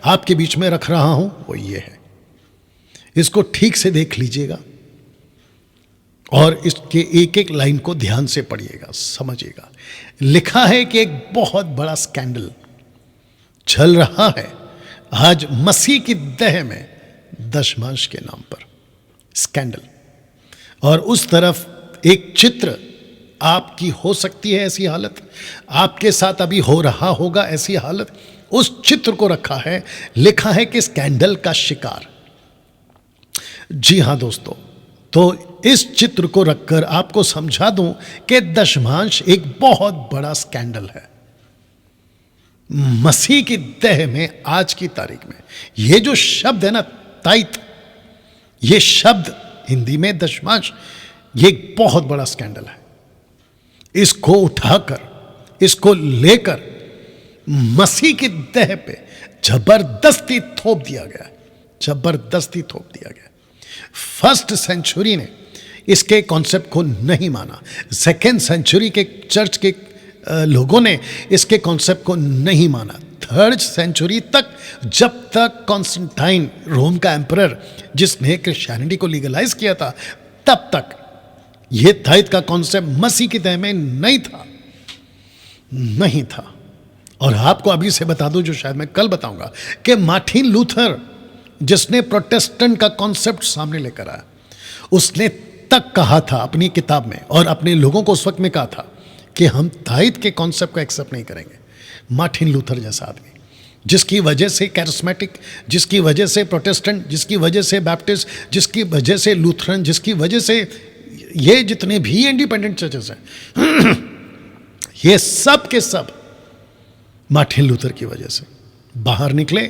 आपके बीच में रख रहा हूं वो ये है। इसको ठीक से देख लीजिएगा और इसके एक एक लाइन को ध्यान से पढ़िएगा, समझिएगा। लिखा है कि एक बहुत बड़ा स्कैंडल चल रहा है आज मसीह की देह में दशमांश के नाम पर, स्कैंडल। और उस तरफ एक चित्र, आपकी हो सकती है ऐसी हालत, आपके साथ अभी हो रहा होगा ऐसी हालत, उस चित्र को रखा है। लिखा है कि स्कैंडल का शिकार। जी हां दोस्तों, तो इस चित्र को रखकर आपको समझा दूं कि दशमांश एक बहुत बड़ा स्कैंडल है मसीह की देह में। आज की तारीख में ये जो शब्द है ना, ताइत, ये शब्द हिंदी में दशमांश, ये एक बहुत बड़ा स्कैंडल है। इसको उठाकर, इसको लेकर मसीह की देह पे जबरदस्ती थोप दिया गया, जबरदस्ती थोप दिया गया। फर्स्ट सेंचुरी ने इसके कॉन्सेप्ट को नहीं माना, सेकेंड सेंचुरी के चर्च के लोगों ने इसके कॉन्सेप्ट को नहीं माना, थर्ड सेंचुरी तक, जब तक कॉन्स्टेंटाइन रोम का एम्परर जिसने क्रिश्चियनिटी को लीगलाइज किया था, तब तक यह ताइत का कॉन्सेप्ट मसीह की देह में नहीं था, नहीं था। और आपको अभी से बता दूं, जो शायद मैं कल बताऊंगा, कि मार्टिन लूथर जिसने प्रोटेस्टेंट का कॉन्सेप्ट सामने लेकर आया, उसने तक कहा था अपनी किताब में और अपने लोगों को उस वक्त में कहा था कि हम ताइत के कॉन्सेप्ट को एक्सेप्ट नहीं करेंगे। मार्टिन लूथर जैसा आदमी, जिसकी वजह से कैरिस्मेटिक, जिसकी वजह से प्रोटेस्टेंट, जिसकी वजह से बैप्टिस्ट, जिसकी वजह से लूथरन, जिसकी वजह से ये जितने भी इंडिपेंडेंट चर्चेस हैं ये सब के सब मार्टिन लूथर की वजह से बाहर निकले,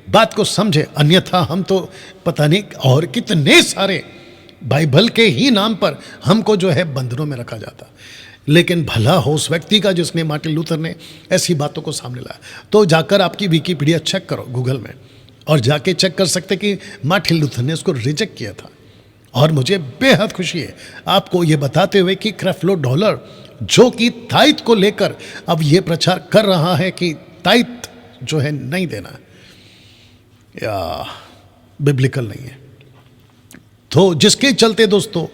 बात को समझे। अन्यथा हम तो पता नहीं और कितने सारे बाइबल के ही नाम पर हमको जो है बंधनों में रखा जाता। लेकिन भला हो उस व्यक्ति का जिसने मार्टिन लूथर ने ऐसी बातों को सामने लाया। तो जाकर आपकी विकिपीडिया चेक करो गूगल में, और जाके चेक कर सकते कि मार्टिन लूथर ने उसको रिजेक्ट किया था। और मुझे बेहद खुशी है आपको ये बताते हुए कि क्रेफ्लो डॉलर, जो कि ताइत को लेकर अब ये प्रचार कर रहा है कि ताइत जो है नहीं देना, या बिब्लिकल नहीं है। तो जिसके चलते दोस्तों,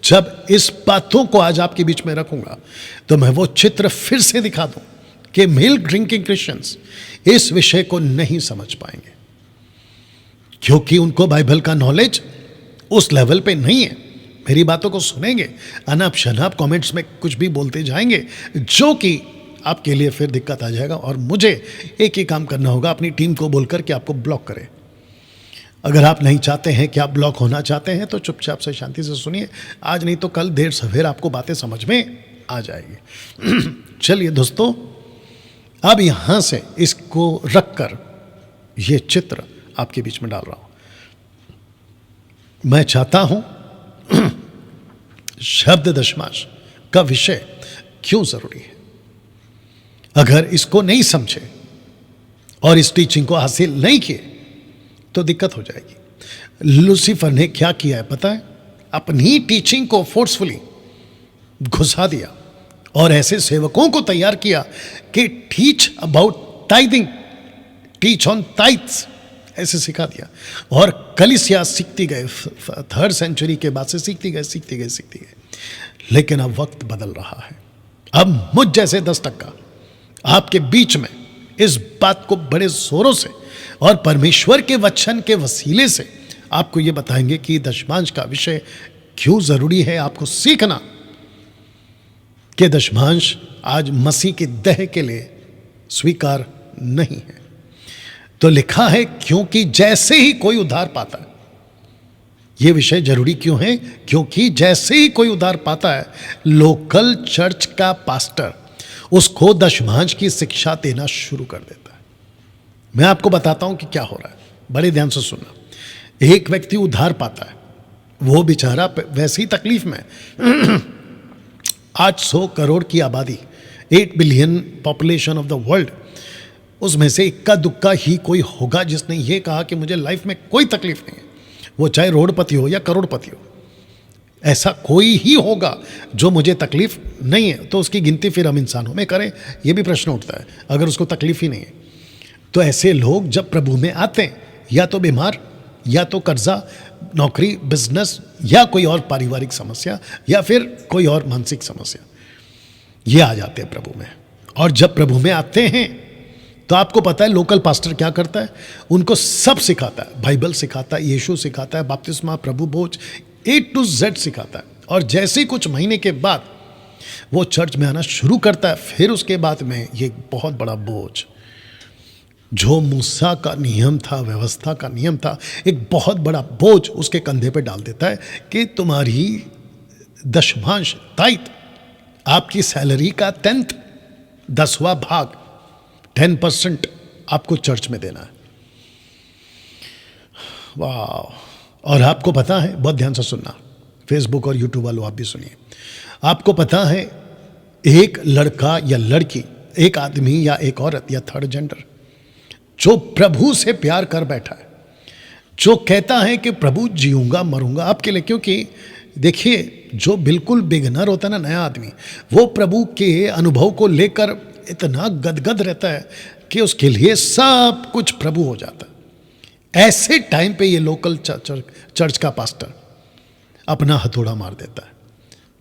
जब इस बातों को आज आपके बीच में रखूंगा तो मैं वो चित्र फिर से दिखा दूं कि मिल्क ड्रिंकिंग क्रिश्चियंस इस विषय को नहीं समझ पाएंगे, क्योंकि उनको बाइबल का नॉलेज उस लेवल पे नहीं है। मेरी बातों को सुनेंगे, अनाप शनाप कमेंट्स में कुछ भी बोलते जाएंगे, जो कि आपके लिए फिर दिक्कत आ जाएगा। और मुझे एक ही काम करना होगा, अपनी टीम को बोलकर कि आपको ब्लॉक करे। अगर आप नहीं चाहते हैं कि आप ब्लॉक होना चाहते हैं तो चुपचाप से शांति से सुनिए, आज नहीं तो कल देर सवेर आपको बातें समझ में आ जाएगी। चलिए दोस्तों, अब यहां से इसको रखकर ये चित्र आपके बीच में डाल रहा हूं। मैं चाहता हूं शब्द दशमांश का विषय क्यों जरूरी है। अगर इसको नहीं समझे और इस टीचिंग को हासिल नहीं किए तो दिक्कत हो जाएगी। लूसीफर ने क्या किया है पता है? अपनी टीचिंग को फोर्सफुली घुसा दिया और ऐसे सेवकों को तैयार किया कि टीच अबाउट टाइदिंग, टीच ऑन टाइथ्स, ऐसे सिखा दिया। और कलीसिया सीखती गए, थर्ड सेंचुरी के बाद से सीखती गए। लेकिन अब वक्त बदल रहा है। अब मुझ जैसे 10% आपके बीच में इस बात को बड़े जोरों से और परमेश्वर के वचन के वसीले से आपको यह बताएंगे कि दशमांश का विषय क्यों जरूरी है आपको सीखना, कि दशमांश आज मसीह की देह के लिए स्वीकार नहीं है। तो लिखा है क्योंकि जैसे ही कोई उद्धार पाता है, यह विषय जरूरी क्यों है? क्योंकि जैसे ही कोई उद्धार पाता है, लोकल चर्च का पास्टर उसको दशमांश की शिक्षा देना शुरू कर देता है। मैं आपको बताता हूं कि क्या हो रहा है, बड़े ध्यान से सुनना। एक व्यक्ति उद्धार पाता है, वो बेचारा वैसी तकलीफ में 800 करोड़ की आबादी, 8 billion population of the world, उसमें से इक्का दुक्का ही कोई होगा जिसने ये कहा कि मुझे लाइफ में कोई तकलीफ नहीं है, वो चाहे रोडपति हो या करोड़पति हो। ऐसा कोई ही होगा जो मुझे तकलीफ नहीं है। तो उसकी गिनती फिर हम इंसानों में करें, ये भी प्रश्न उठता है, अगर उसको तकलीफ ही नहीं है तो ऐसे लोग जब प्रभु में आते हैं, या तो बीमार, या तो कर्जा, नौकरी, बिजनेस, या कोई और पारिवारिक समस्या, या फिर कोई और मानसिक समस्या, ये आ जाते हैं प्रभु में। और जब प्रभु में आते हैं तो आपको पता है लोकल पास्टर क्या करता है, उनको सब सिखाता है, बाइबल सिखाता है, यीशु सिखाता है, बपतिस्मा, प्रभु भोज, A to Z सिखाता है। और जैसे ही कुछ महीने के बाद वो चर्च में आना शुरू करता है, फिर उसके बाद में ये बहुत बड़ा बोझ, जो मूसा का नियम था, व्यवस्था का नियम था, एक बहुत बड़ा बोझ उसके कंधे पे डाल देता है कि तुम्हारी दशमांश, ताइत, आपकी सैलरी का 10th, 10वां भाग, 10% आपको चर्च में देना है। वाह। और आपको पता है, बहुत ध्यान से सुनना, फेसबुक और यूट्यूब वालों आप भी सुनिए, आपको पता है एक लड़का या लड़की, एक आदमी या एक औरत या थर्ड जेंडर, जो प्रभु से प्यार कर बैठा है, जो कहता है कि प्रभु जीऊंगा मरूंगा आपके लिए, क्योंकि देखिए जो बिल्कुल बिगनर होता है ना, नया आदमी, वो प्रभु के अनुभव को लेकर इतना गदगद रहता है कि उसके लिए सब कुछ प्रभु हो जाता है। ऐसे टाइम पे ये लोकल चर्च का पास्टर अपना हथौड़ा मार देता है,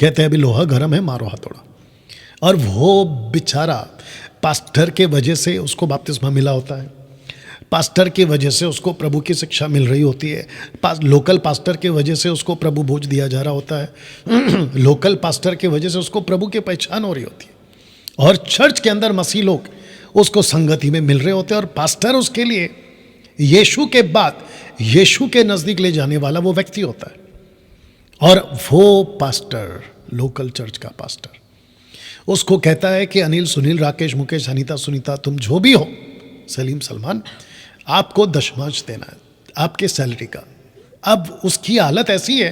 कहते हैं अभी लोहा गर्म है, मारो हथौड़ा। और वो बेचारा पास्टर के वजह से उसको बपतिस्मा मिला होता है, पास्टर की वजह से उसको प्रभु की शिक्षा मिल रही होती है, लोकल पास्टर की वजह से उसको प्रभु भोज दिया जा रहा होता है, लोकल पास्टर की वजह से उसको प्रभु की पहचान हो रही होती है, और चर्च के अंदर मसीह लोग उसको संगति में मिल रहे होते हैं, और पास्टर उसके लिए यीशु के बाद यीशु के नज़दीक ले जाने वाला वो व्यक्ति होता है। और वो पास्टर, लोकल चर्च का पास्टर, उसको कहता है कि अनिल, सुनील, राकेश, मुकेश, अनीता, सुनीता, तुम जो भी हो, सलीम, सलमान, आपको दशमांश देना है आपके सैलरी का। अब उसकी हालत ऐसी है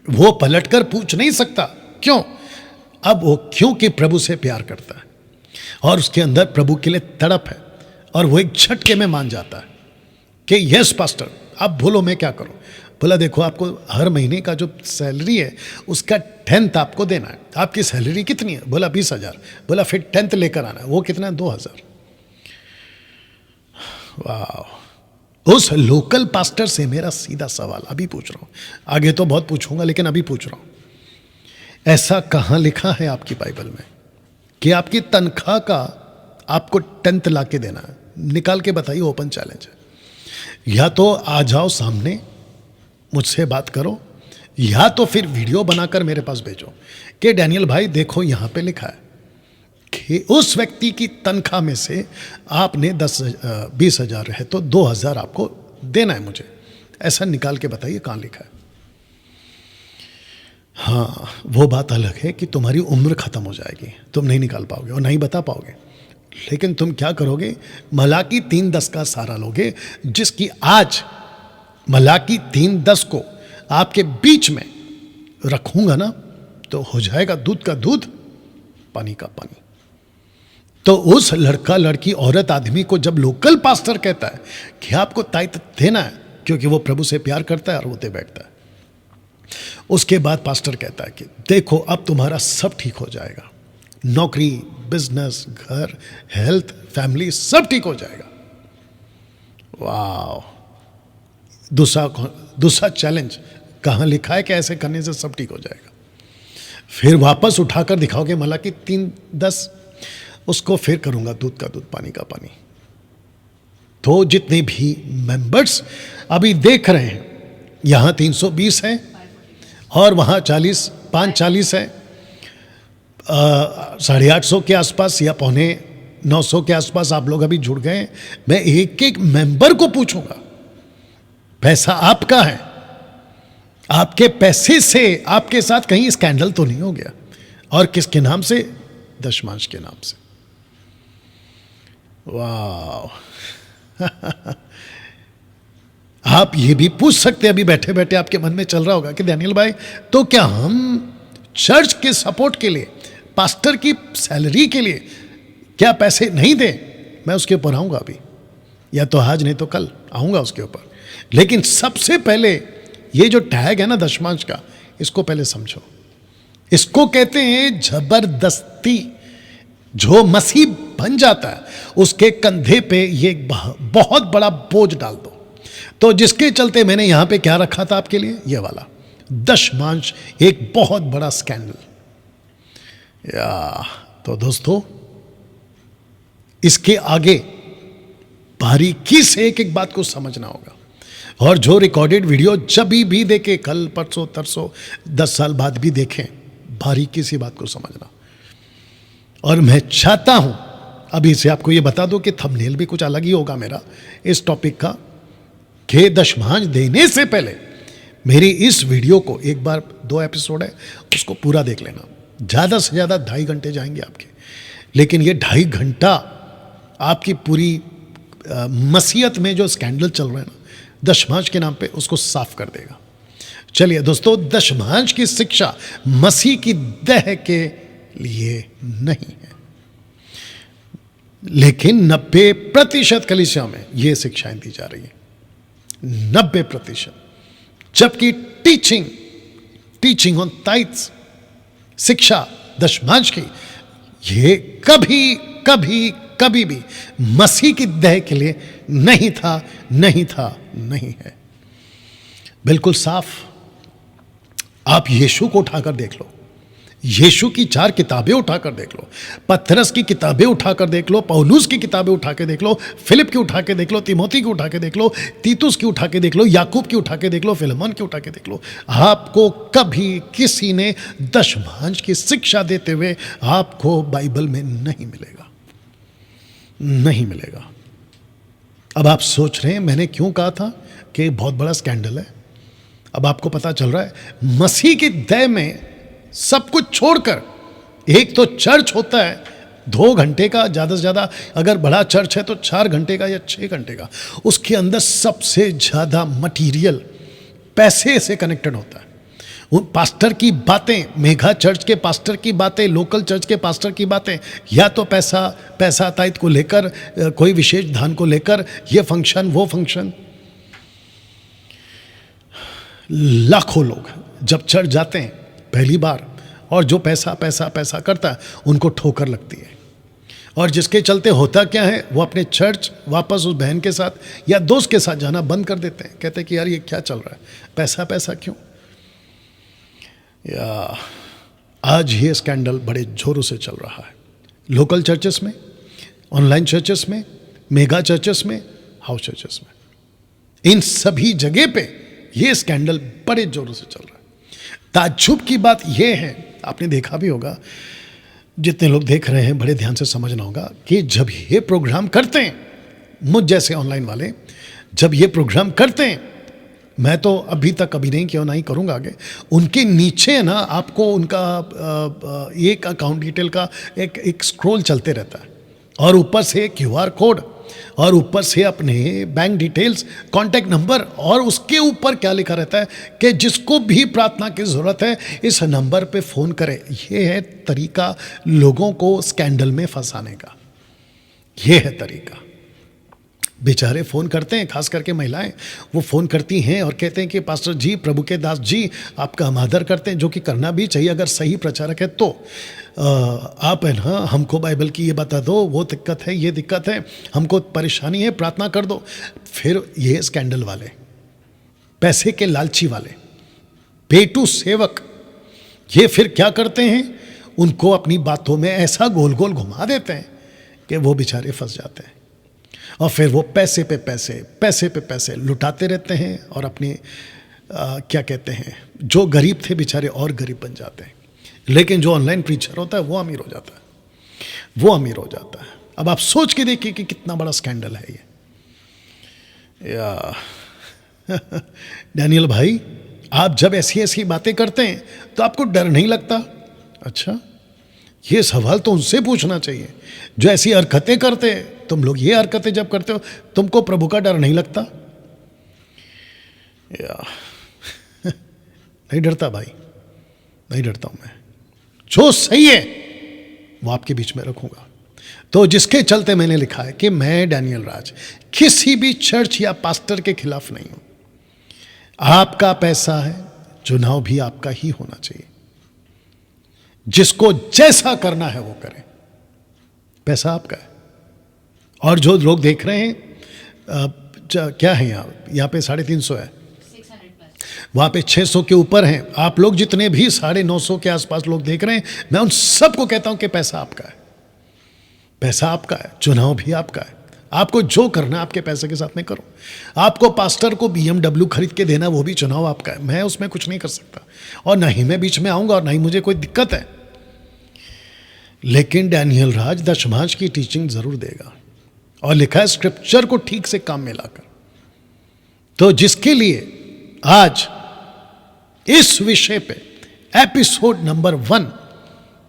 वो पलटकर पूछ नहीं सकता, क्यों? अब वो क्योंकि प्रभु से प्यार करता है और उसके अंदर प्रभु के लिए तड़प है, और वो एक झटके में मान जाता है कि यस पास्टर, अब बोलो मैं क्या करूं। बोला देखो, आपको हर महीने का जो सैलरी है उसका 10th आपको देना है। आपकी सैलरी कितनी है? बोला 20,000। बोला फिर 10th लेकर आना है। वो कितना है? 2,000। वाह। उस लोकल पास्टर से मेरा सीधा सवाल अभी पूछ रहा हूं, आगे तो बहुत पूछूंगा लेकिन अभी पूछ रहा हूं, ऐसा कहां लिखा है आपकी बाइबल में कि आपकी तनख्वाह का आपको 10th ला के देना है? निकाल के बताइए, ओपन चैलेंज है। या तो आ जाओ सामने मुझसे बात करो, या तो फिर वीडियो बनाकर मेरे पास भेजो कि डैनियल भाई देखो यहां पे लिखा है कि उस व्यक्ति की तनख्वाह में से आपने 20,000 है तो 2,000 आपको देना है मुझे। ऐसा निकाल के बताइए कहां लिखा है। हाँ, वो बात अलग है कि तुम्हारी उम्र खत्म हो जाएगी, तुम नहीं निकाल पाओगे और नहीं बता पाओगे, लेकिन तुम क्या करोगे? मलाकी 3:10 का सहारा लोगे, जिसकी आज मलाकी 3:10 को आपके बीच में रखूंगा ना, तो हो जाएगा दूध का दूध, पानी का पानी। तो उस लड़का, लड़की, औरत, आदमी को जब लोकल पास्टर कहता है कि आपको ताइत देना है, क्योंकि वो प्रभु से प्यार करता है और वो दे बैठता है, उसके बाद पास्टर कहता है कि देखो अब तुम्हारा सब ठीक हो जाएगा, नौकरी, बिजनेस, घर, हेल्थ, फैमिली सब ठीक हो जाएगा। वाह। दूसरा चैलेंज, कहां लिखा है कि ऐसे करने से सब ठीक हो जाएगा? फिर वापस उठाकर दिखाओगे मलाकी 3:10, उसको फिर करूंगा दूध का दूध, पानी का पानी। तो जितने भी मेंबर्स अभी देख रहे हैं, यहां 320 है और वहां 540 है, 850 के आसपास या 850 के आसपास आप लोग अभी जुड़ गए। मैं एक एक मेंबर को पूछूंगा, पैसा आपका है, आपके पैसे से आपके साथ कहीं स्कैंडल तो नहीं हो गया? और किसके नाम से? दशमांश के नाम से। वाह। आप ये भी पूछ सकते हैं, अभी बैठे बैठे आपके मन में चल रहा होगा कि डैनियल भाई, तो क्या हम चर्च के सपोर्ट के लिए, पास्टर की सैलरी के लिए क्या पैसे नहीं दें? मैं उसके ऊपर आऊंगा अभी, या तो आज नहीं तो कल आऊंगा उसके ऊपर। लेकिन सबसे पहले ये जो टैग है ना दशमांश का, इसको पहले समझो। इसको कहते हैं जबरदस्ती। जो मसीह बन जाता है उसके कंधे पे ये एक बहुत बड़ा बोझ डाल दो। तो जिसके चलते मैंने यहां पे क्या रखा था आपके लिए, ये वाला दशमांश, एक बहुत बड़ा स्कैंडल। तो दोस्तों इसके आगे बारीकी से एक एक बात को समझना होगा, और जो रिकॉर्डेड वीडियो जब भी देखे, कल परसों तरसों 10 साल बाद भी देखें, बारीकी सी बात को समझना। और मैं चाहता हूं अभी से आपको ये बता दूं कि थंबनेल भी कुछ अलग ही होगा मेरा इस टॉपिक का, कि दशमांश देने से पहले मेरी इस वीडियो को एक बार, 2 एपिसोड है उसको पूरा देख लेना। ज़्यादा से ज़्यादा 2.5 घंटे जाएंगे आपके, लेकिन ये 2.5 घंटा आपकी पूरी मसीहत में जो स्कैंडल चल रहा है ना दशमांश के नाम पे, उसको साफ कर देगा। चलिए दोस्तों, दशमांश की शिक्षा मसीह की देह के लिए नहीं है, लेकिन 90% कलीसिया में यह शिक्षाएं दी जा रही है, 90%। जबकि टीचिंग ऑन टाइट्स, शिक्षा दशमांश की, ये कभी भी मसीह की देह के लिए नहीं था, नहीं है। बिल्कुल साफ। आप यीशु को उठाकर देख लो, यीशु की 4 किताबें उठाकर देख लो, पतरस की किताबें उठाकर देख लो, पौलुस की किताबें उठा के देख लो, फिलिप की उठा के देख लो, तिमोथी की उठा के देख लो, तीतुस की उठा के देख लो, याकूब की उठा के देख लो, फिलेमोन की उठा के देख लो। आपको कभी किसी ने दशमांश की शिक्षा देते हुए आपको बाइबल में नहीं मिलेगा। अब आप सोच रहे हैं मैंने क्यों कहा था कि बहुत बड़ा स्कैंडल है। अब आपको पता चल रहा है, मसीह की देह में सब कुछ छोड़कर, एक तो चर्च होता है 2 घंटे का, ज़्यादा से ज़्यादा अगर बड़ा चर्च है तो 4 घंटे का या 6 घंटे का, उसके अंदर सबसे ज़्यादा मटीरियल पैसे से कनेक्टेड होता है। उन पास्टर की बातें, मेगा चर्च के पास्टर की बातें, लोकल चर्च के पास्टर की बातें, या तो पैसा तायत को लेकर, कोई विशेष धान को लेकर, ये फंक्शन वो फंक्शन। लाखों लोग जब चर्च जाते हैं पहली बार, और जो पैसा करता है उनको ठोकर लगती है, और जिसके चलते होता क्या है, वो अपने चर्च वापस उस बहन के साथ या दोस्त के साथ जाना बंद कर देते हैं। कहते हैं कि यार ये क्या चल रहा है, पैसा क्यों। या आज ये स्कैंडल बड़े जोरों से चल रहा है, लोकल चर्चेस में, ऑनलाइन चर्चेस में, मेगा चर्चेस में, हाउस चर्चेस में, इन सभी जगह पे ये स्कैंडल बड़े जोरों से चल रहा है। ताज्जुब की बात यह है, आपने देखा भी होगा, जितने लोग देख रहे हैं बड़े ध्यान से समझना होगा, कि जब ये प्रोग्राम करते हैं, मुझ जैसे ऑनलाइन वाले जब ये प्रोग्राम करते हैं, मैं तो अभी तक कभी नहीं किया, नहीं करूँगा आगे, उनके नीचे ना आपको उनका एक अकाउंट डिटेल का एक स्क्रॉल चलते रहता है, और ऊपर से QR कोड, और ऊपर से अपने बैंक डिटेल्स, कॉन्टैक्ट नंबर, और उसके ऊपर क्या लिखा रहता है कि जिसको भी प्रार्थना की ज़रूरत है इस नंबर पे फ़ोन करें। ये है तरीका लोगों को स्कैंडल में फंसाने का, ये है तरीका। बेचारे फ़ोन करते हैं, खास करके महिलाएं, वो फ़ोन करती हैं और कहते हैं कि पास्टर जी, प्रभु के दास जी, आपका हम आदर करते हैं, जो कि करना भी चाहिए अगर सही प्रचारक है तो। आप है ना, हमको बाइबल की ये बता दो, वो दिक्कत है, ये दिक्कत है, हमको परेशानी है, प्रार्थना कर दो। फिर ये स्कैंडल वाले, पैसे के लालची वाले, पेटू सेवक, ये फिर क्या करते हैं, उनको अपनी बातों में ऐसा गोल गोल घुमा देते हैं कि वो बेचारे फंस जाते हैं, और फिर वो पैसे पे पैसे लुटाते रहते हैं, और अपने क्या कहते हैं, जो गरीब थे बेचारे और गरीब बन जाते हैं। लेकिन जो ऑनलाइन प्रीचर होता है वो अमीर हो जाता है, अब आप सोच के देखिए कि कितना बड़ा स्कैंडल है ये। या डैनियल भाई, आप जब ऐसी बातें करते हैं तो आपको डर नहीं लगता? अच्छा, ये सवाल तो उनसे पूछना चाहिए जो ऐसी हरकतें करते हैं। तुम लोग ये हरकतें जब करते हो, तुमको प्रभु का डर नहीं लगता? या नहीं डरता भाई, नहीं डरता हूं मैं। जो सही है वो आपके बीच में रखूंगा। तो जिसके चलते मैंने लिखा है कि मैं डैनियल राज किसी भी चर्च या पास्टर के खिलाफ नहीं हूं। आपका पैसा है, चुनाव भी आपका ही होना चाहिए। जिसको जैसा करना है वो करें, पैसा आपका है। और जो लोग देख रहे हैं क्या है यहाँ पे 350 है, वहाँ पे 600 के ऊपर हैं। आप लोग जितने भी 950 के आसपास लोग देख रहे हैं, मैं उन सबको कहता हूँ कि पैसा आपका है, पैसा आपका है, चुनाव भी आपका है। आपको जो करना आपके पैसे के साथ में करो। आपको पास्टर को BMW खरीद के देना, वो भी चुनाव आपका है, मैं उसमें कुछ नहीं कर सकता, और ना ही मैं बीच में आऊँगा और ना ही मुझे कोई दिक्कत है। लेकिन डैनियल राज दशमांश की टीचिंग ज़रूर देगा, और लिखा है स्क्रिप्चर को ठीक से काम में लाकर। तो जिसके लिए आज इस विषय पे एपिसोड नंबर 1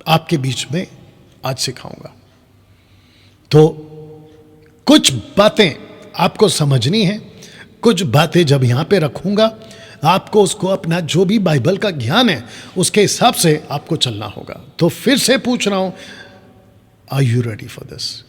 आपके बीच में आज सिखाऊंगा। तो कुछ बातें आपको समझनी है, कुछ बातें जब यहां पे रखूंगा आपको उसको अपना जो भी बाइबल का ज्ञान है उसके हिसाब से आपको चलना होगा। तो फिर से पूछ रहा हूं, are you ready for this?